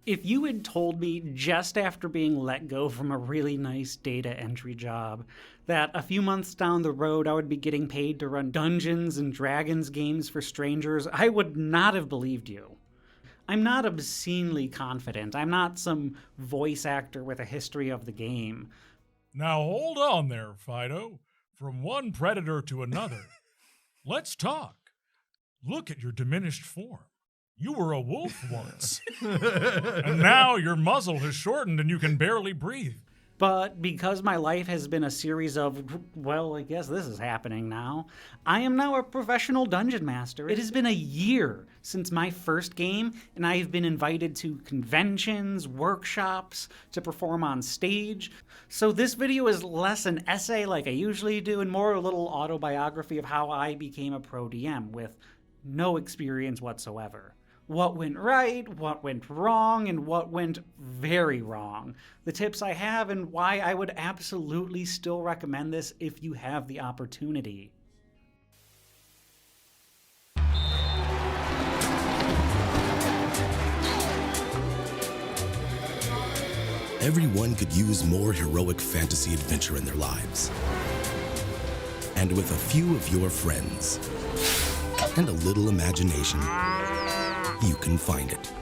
If you had told me just after being let go from a really nice data entry job that a few months down the road I would be getting paid to run Dungeons and Dragons games for strangers, I would not have believed you. I'm not obscenely confident. I'm not some voice actor with a history of the game. Now hold on there, Fido. From one predator to another. Let's talk. Look at your diminished form. You were a wolf once. And now your muzzle has shortened and you can barely breathe. But because my life has been a series of, well, I guess this is happening now, I am now a professional dungeon master. It has been a year since my first game, and I have been invited to conventions, workshops, to perform on stage. So this video is less an essay like I usually do, and more a little autobiography of how I became a pro DM with no experience whatsoever. What went right, what went wrong, and what went very wrong. The tips I have and why I would absolutely still recommend this if you have the opportunity. Everyone could use more heroic fantasy adventure in their lives. And with a few of your friends and a little imagination, you can find it.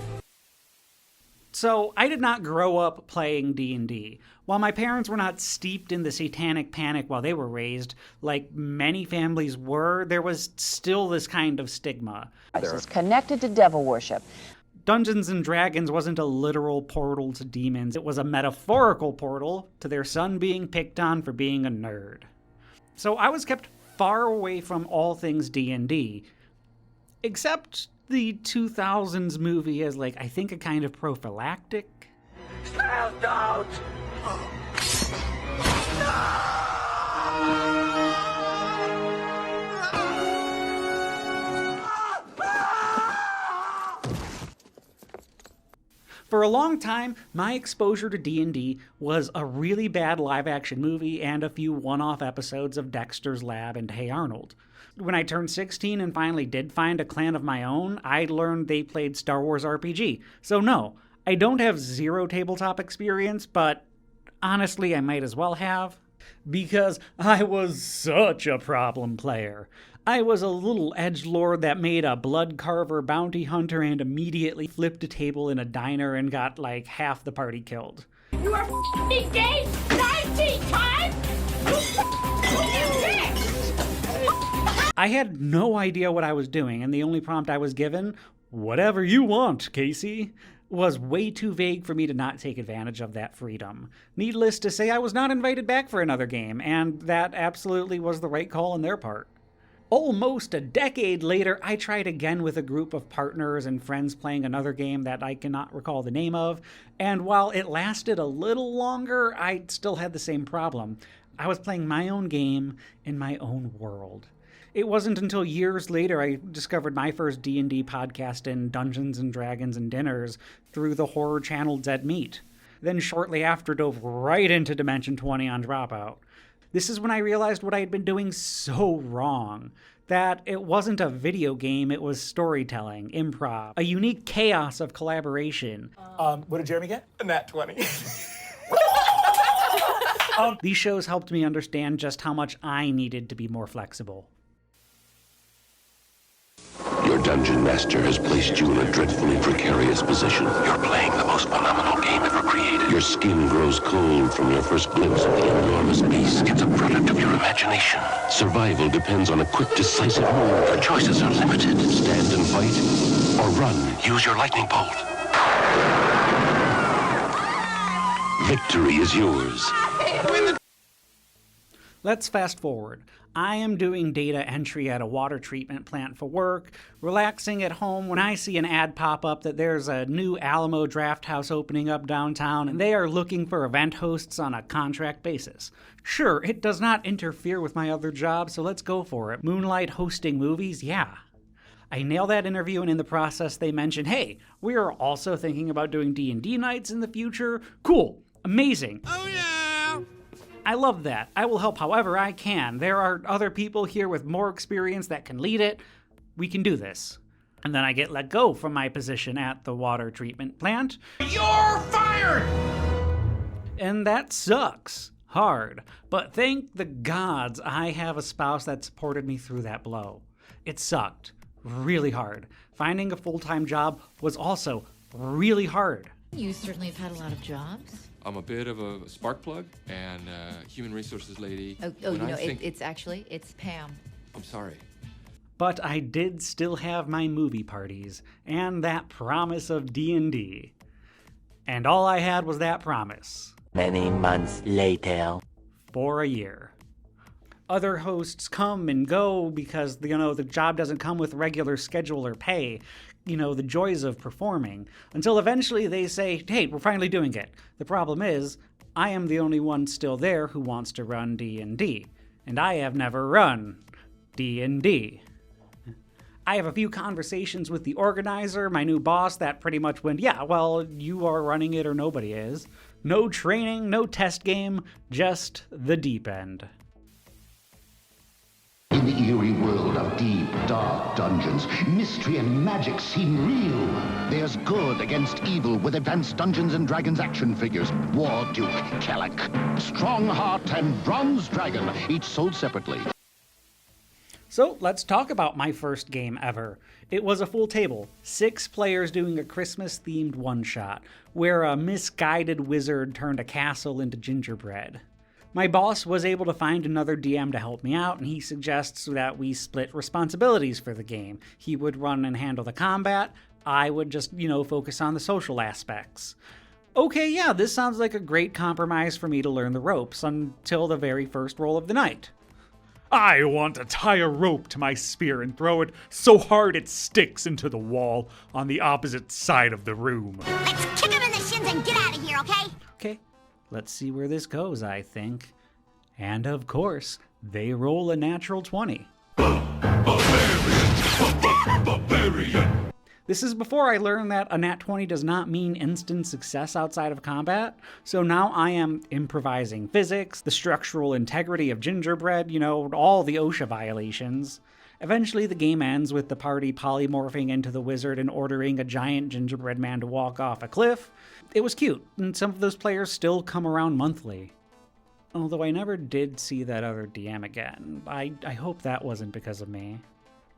So, I did not grow up playing D&D. While my parents were not steeped in the satanic panic while they were raised, like many families were, there was still this kind of stigma. It's connected to devil worship. Dungeons and Dragons wasn't a literal portal to demons. It was a metaphorical portal to their son being picked on for being a nerd. So I was kept far away from all things D&D, except the 2000s movie as, like, I think a kind of prophylactic. Stand out! For a long time, my exposure to D&D was a really bad live-action movie and a few one-off episodes of Dexter's Lab and Hey Arnold. When I turned 16 and finally did find a clan of my own, I learned they played Star Wars RPG. So no, I don't have zero tabletop experience, but honestly, I might as well have. Because I was such a problem player. I was a little edgelord that made a blood carver bounty hunter and immediately flipped a table in a diner and got like half the party killed. You are f***ing gay 90 times? I had no idea what I was doing, and the only prompt I was given, "Whatever you want, Casey," was way too vague for me to not take advantage of that freedom. Needless to say, I was not invited back for another game, and that absolutely was the right call on their part. Almost a decade later, I tried again with a group of partners and friends playing another game that I cannot recall the name of, and while it lasted a little longer, I still had the same problem. I was playing my own game in my own world. It wasn't until years later I discovered my first D&D podcast in Dungeons and Dragons and Dinners through the horror channel Dead Meat. Then shortly after dove right into Dimension 20 on Dropout. This is when I realized what I had been doing so wrong. That it wasn't a video game, it was storytelling, improv, a unique chaos of collaboration. What did Jeremy get? A nat 20. These shows helped me understand just how much I needed to be more flexible. Your dungeon master has placed you in a dreadfully precarious position. You're playing the most phenomenal game ever created. Your skin grows cold from your first glimpse of the enormous beast. It's a product of your imagination. Survival depends on a quick, decisive move. Your choices are limited. Stand and fight, or run. Use your lightning bolt. Victory is yours. Let's fast forward. I am doing data entry at a water treatment plant for work, relaxing at home when I see an ad pop up that there's a new Alamo Draft House opening up downtown and they are looking for event hosts on a contract basis. Sure, it does not interfere with my other job, so let's go for it. Moonlight hosting movies? Yeah. I nail that interview, and in the process they mention, hey, we are also thinking about doing D&D nights in the future. Cool. Amazing. Oh yeah! I love that. I will help however I can. There are other people here with more experience that can lead it. We can do this. And then I get let go from my position at the water treatment plant. You're fired! And that sucks hard. But thank the gods I have a spouse that supported me through that blow. It sucked really hard. Finding a full-time job was also really hard. You certainly have had a lot of jobs. I'm a bit of a spark plug and human resources lady. It's Pam. I'm sorry. But I did still have my movie parties and that promise of D&D. And all I had was that promise. Many months later. For a year. Other hosts come and go because, the job doesn't come with regular schedule or pay. The joys of performing. Until eventually they say, hey, we're finally doing it. The problem is, I am the only one still there who wants to run D&D. And I have never run D&D. I have a few conversations with the organizer, my new boss, that pretty much went, yeah, well, you are running it or nobody is. No training, no test game, just the deep end. In the eerie world of deep, dark dungeons, mystery and magic seem real. There's good against evil with advanced Dungeons & Dragons action figures. War Duke, Kellic, Strongheart, and Bronze Dragon, each sold separately. So let's talk about my first game ever. It was a full table, 6 players doing a Christmas-themed one-shot, where a misguided wizard turned a castle into gingerbread. My boss was able to find another DM to help me out, and he suggests that we split responsibilities for the game. He would run and handle the combat, I would just, focus on the social aspects. Okay, yeah, this sounds like a great compromise for me to learn the ropes, until the very first roll of the night. I want to tie a rope to my spear and throw it so hard it sticks into the wall on the opposite side of the room. Let's kick him in the shins and get out of here, okay? Okay, let's see where this goes, I think. And of course, they roll a natural 20. Barbarian! This is before I learned that a nat 20 does not mean instant success outside of combat, so now I am improvising physics, the structural integrity of gingerbread, all the OSHA violations. Eventually the game ends with the party polymorphing into the wizard and ordering a giant gingerbread man to walk off a cliff. It was cute, and some of those players still come around monthly. Although I never did see that other DM again. I hope that wasn't because of me.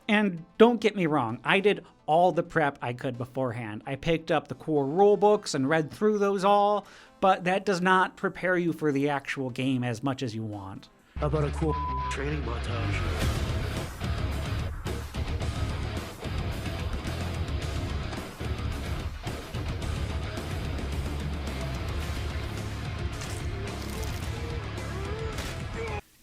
And don't get me wrong, I did all the prep I could beforehand. I picked up the core rulebooks and read through those all, but that does not prepare you for the actual game as much as you want. How about a cool training montage?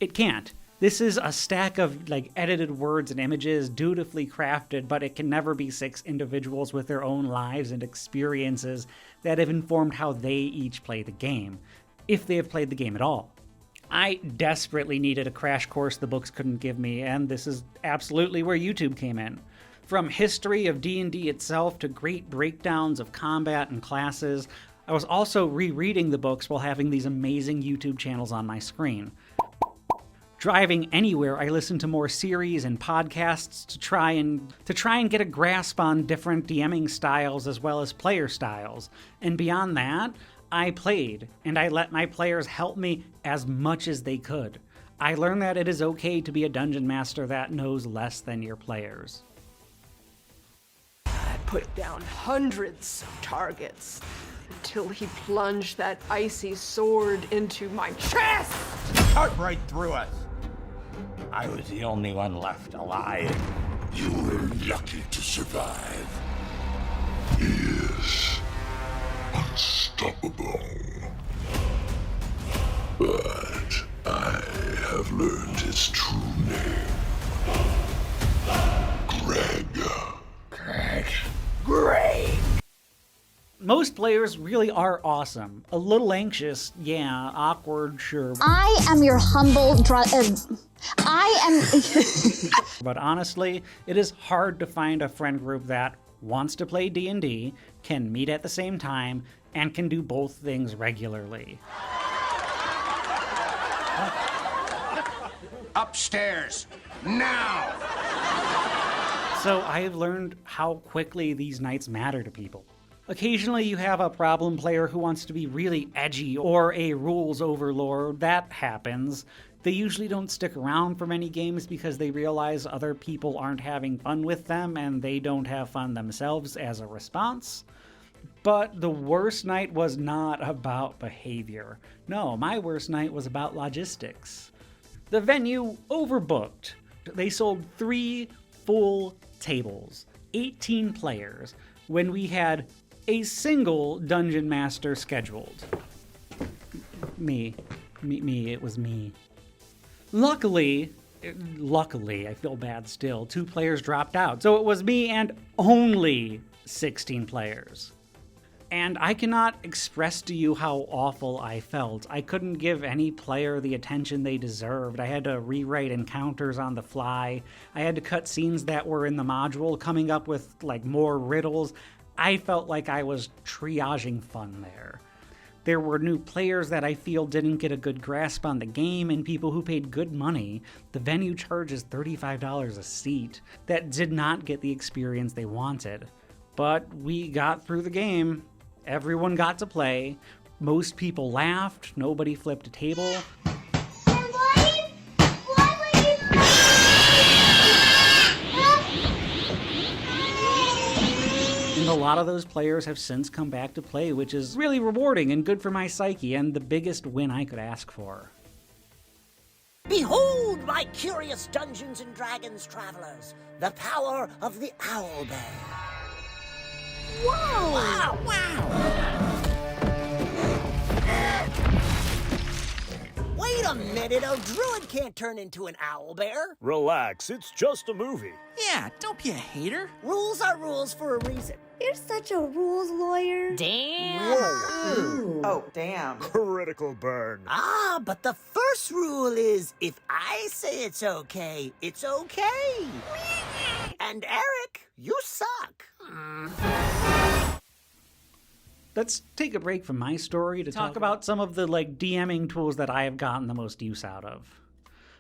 It can't. This is a stack of edited words and images dutifully crafted, but it can never be 6 individuals with their own lives and experiences that have informed how they each play the game, if they have played the game at all. I desperately needed a crash course the books couldn't give me, and this is absolutely where YouTube came in. From history of D&D itself to great breakdowns of combat and classes, I was also rereading the books while having these amazing YouTube channels on my screen. Driving anywhere, I listen to more series and podcasts to try and get a grasp on different DMing styles as well as player styles. And beyond that, I played, and I let my players help me as much as they could. I learned that it is okay to be a dungeon master that knows less than your players. I put down hundreds of targets until he plunged that icy sword into my chest! Cut right through us. I was the only one left alive. You were lucky to survive. He is unstoppable. But I have learned his true name. Greg. Most players really are awesome. A little anxious, yeah, awkward, sure. I am your humble But honestly, it is hard to find a friend group that wants to play D&D, can meet at the same time, and can do both things regularly. Upstairs, now! So I have learned how quickly these nights matter to people. Occasionally you have a problem player who wants to be really edgy or a rules overlord. That happens. They usually don't stick around for many games because they realize other people aren't having fun with them and they don't have fun themselves as a response. But the worst night was not about behavior. No, my worst night was about logistics. The venue overbooked. They sold 3 full tables, 18 players, when we had a single dungeon master scheduled. Me, it was me. Luckily, I feel bad still, 2 players dropped out, so it was me and only 16 players. And I cannot express to you how awful I felt. I couldn't give any player the attention they deserved. I had to rewrite encounters on the fly. I had to cut scenes that were in the module, coming up with like more riddles. I felt like I was triaging fun there. There were new players that I feel didn't get a good grasp on the game, and people who paid good money. The venue charges $35 a seat that did not get the experience they wanted. But we got through the game. Everyone got to play. Most people laughed. Nobody flipped a table. And a lot of those players have since come back to play, which is really rewarding and good for my psyche, and the biggest win I could ask for. Behold, my curious Dungeons and Dragons travelers, the power of the owl bear. Whoa! Wow! Wow! Wait a minute, a druid can't turn into an owl bear. Relax, it's just a movie. Yeah, don't be a hater. Rules are rules for a reason. You're such a rules lawyer. Damn! Whoa! Oh, damn. Critical burn. Ah, but the first rule is, if I say it's okay, it's okay. And Eric, you suck. Let's take a break from my story to talk about some of the DMing tools that I have gotten the most use out of.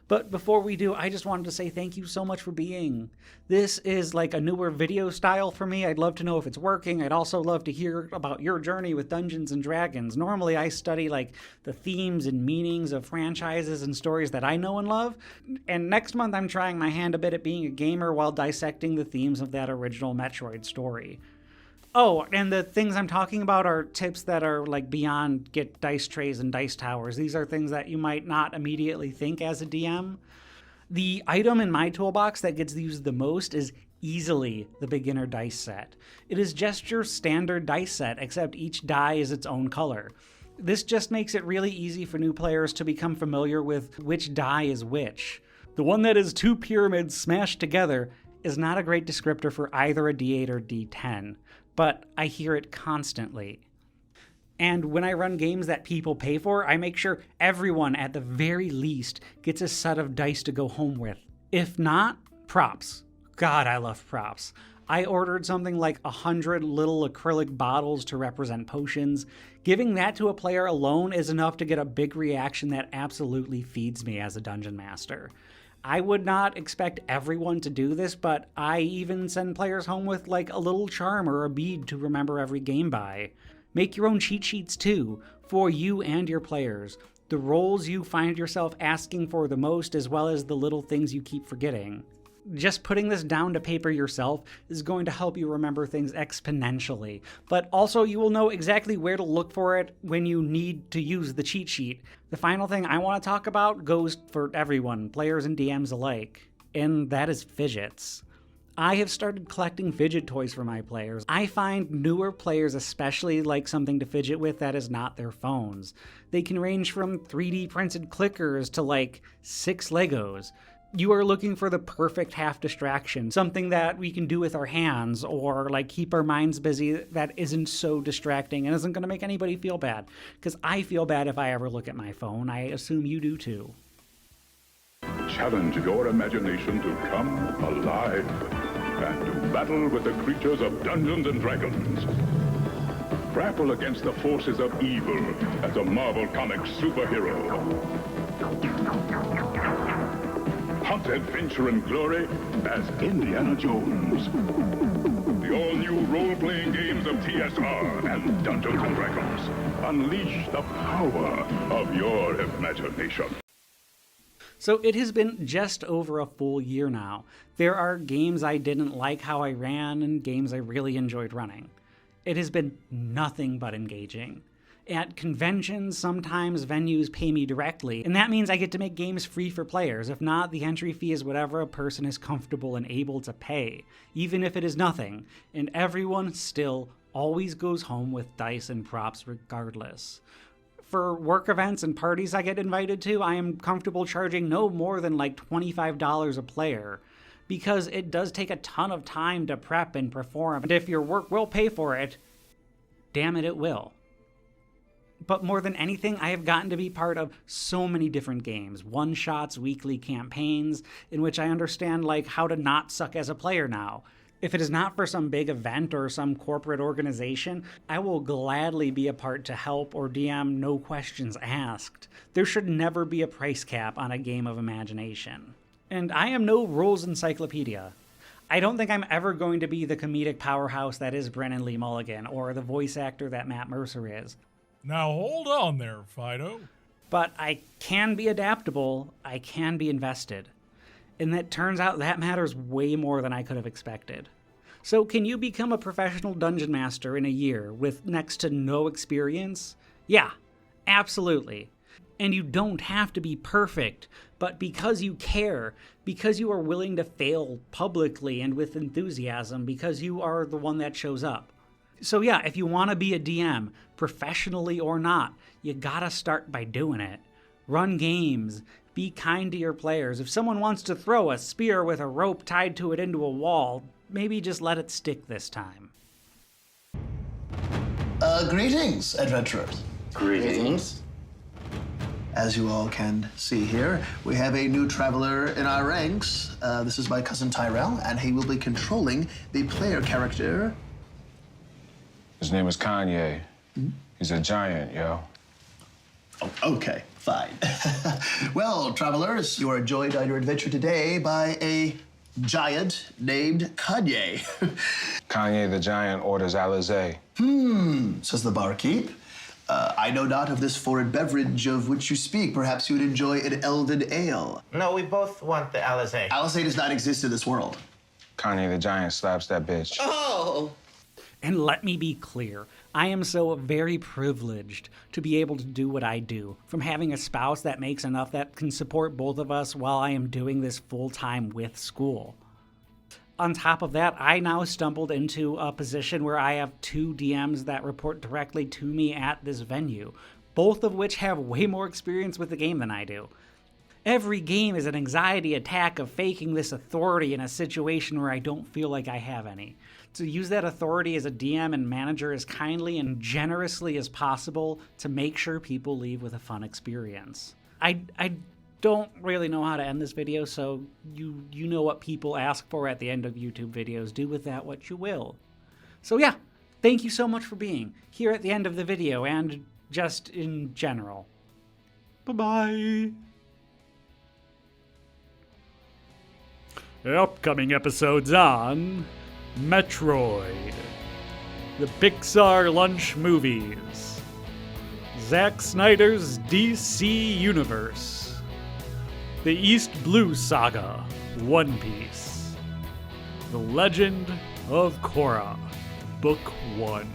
But before we do, I just wanted to say thank you so much for being. This is a newer video style for me. I'd love to know if it's working. I'd also love to hear about your journey with Dungeons and Dragons. Normally I study the themes and meanings of franchises and stories that I know and love. And next month I'm trying my hand a bit at being a gamer while dissecting the themes of that original Metroid story. Oh, and the things I'm talking about are tips that are beyond get dice trays and dice towers. These are things that you might not immediately think as a DM. The item in my toolbox that gets used the most is easily the beginner dice set. It is just your standard dice set, except each die is its own color. This just makes it really easy for new players to become familiar with which die is which. The one that is 2 pyramids smashed together is not a great descriptor for either a D8 or D10. But I hear it constantly. And when I run games that people pay for, I make sure everyone at the very least gets a set of dice to go home with. If not, props. God, I love props. I ordered something like 100 little acrylic bottles to represent potions. Giving that to a player alone is enough to get a big reaction that absolutely feeds me as a dungeon master. I would not expect everyone to do this, but I even send players home with a little charm or a bead to remember every game by. Make your own cheat sheets too, for you and your players. The roles you find yourself asking for the most, as well as the little things you keep forgetting. Just putting this down to paper yourself is going to help you remember things exponentially, but also you will know exactly where to look for it when you need to use the cheat sheet. The final thing I want to talk about goes for everyone, players and DMs alike, and that is fidgets. I have started collecting fidget toys for my players. I find newer players especially like something to fidget with that is not their phones. They can range from 3D printed clickers to 6 Legos. You are looking for the perfect half distraction, something that we can do with our hands or keep our minds busy that isn't so distracting and isn't going to make anybody feel bad. Because I feel bad if I ever look at my phone. I assume you do too. Challenge your imagination to come alive and to battle with the creatures of Dungeons and Dragons. Grapple against the forces of evil as a Marvel Comics superhero. hunt adventure and glory as Indiana Jones. The all-new role-playing games of TSR and Dungeons & Dragons. Unleash the power of your imagination. So it has been just over a full year now. There are games I didn't like how I ran and games I really enjoyed running. It has been nothing but engaging. At conventions, sometimes venues pay me directly, and that means I get to make games free for players. If not, the entry fee is whatever a person is comfortable and able to pay, even if it is nothing, and everyone still always goes home with dice and props regardless. For work events and parties I get invited to, I am comfortable charging no more than like $25 a player, because it does take a ton of time to prep and perform, and if your work will pay for it, damn it, it will. But more than anything, I have gotten to be part of so many different games, one-shots, weekly campaigns, in which I understand like how to not suck as a player now. If it is not for some big event or some corporate organization, I will gladly be a part to help or DM, no questions asked. There should never be a price cap on a game of imagination. And I am no rules encyclopedia. I don't think I'm ever going to be the comedic powerhouse that is Brennan Lee Mulligan, or the voice actor that Matt Mercer is. Now hold on there, Fido. But I can be adaptable, I can be invested. And that turns out that matters way more than I could have expected. So can you become a professional dungeon master in a year with next to no experience? Yeah, absolutely. And you don't have to be perfect, but because you care, because you are willing to fail publicly and with enthusiasm, because you are the one that shows up. So yeah, if you want to be a DM, professionally or not, you gotta start by doing it. Run games. Be kind to your players. If someone wants to throw a spear with a rope tied to it into a wall, maybe just let it stick this time. Greetings, adventurers. Greetings. As you all can see here, we have a new traveler in our ranks. This is my cousin Tyrell, and he will be controlling the player character. His name is Kanye. He's a giant, yo. Oh, okay, fine. Well, travelers, you are joined on your adventure today by a giant named Kanye. Kanye the giant orders Alizé. Says the barkeep. I know not of this foreign beverage of which you speak. Perhaps you would enjoy an Elden Ale. No, we both want the Alizé. Alizé does not exist in this world. Kanye the giant slaps that bitch. Oh! And let me be clear, I am so very privileged to be able to do what I do, from having a spouse that makes enough that can support both of us while I am doing this full-time with school. On top of that, I now stumbled into a position where I have 2 DMs that report directly to me at this venue, both of which have way more experience with the game than I do. Every game is an anxiety attack of faking this authority in a situation where I don't feel like I have any. To use that authority as a DM and manager as kindly and generously as possible to make sure people leave with a fun experience. I don't really know how to end this video, so you know what people ask for at the end of YouTube videos. Do with that what you will. So yeah, thank you so much for being here at the end of the video and just in general. Bye-bye. Upcoming episodes on Metroid, the Pixar lunch movies, Zack Snyder's DC Universe, the East Blue Saga, One Piece, The Legend of Korra, Book 1.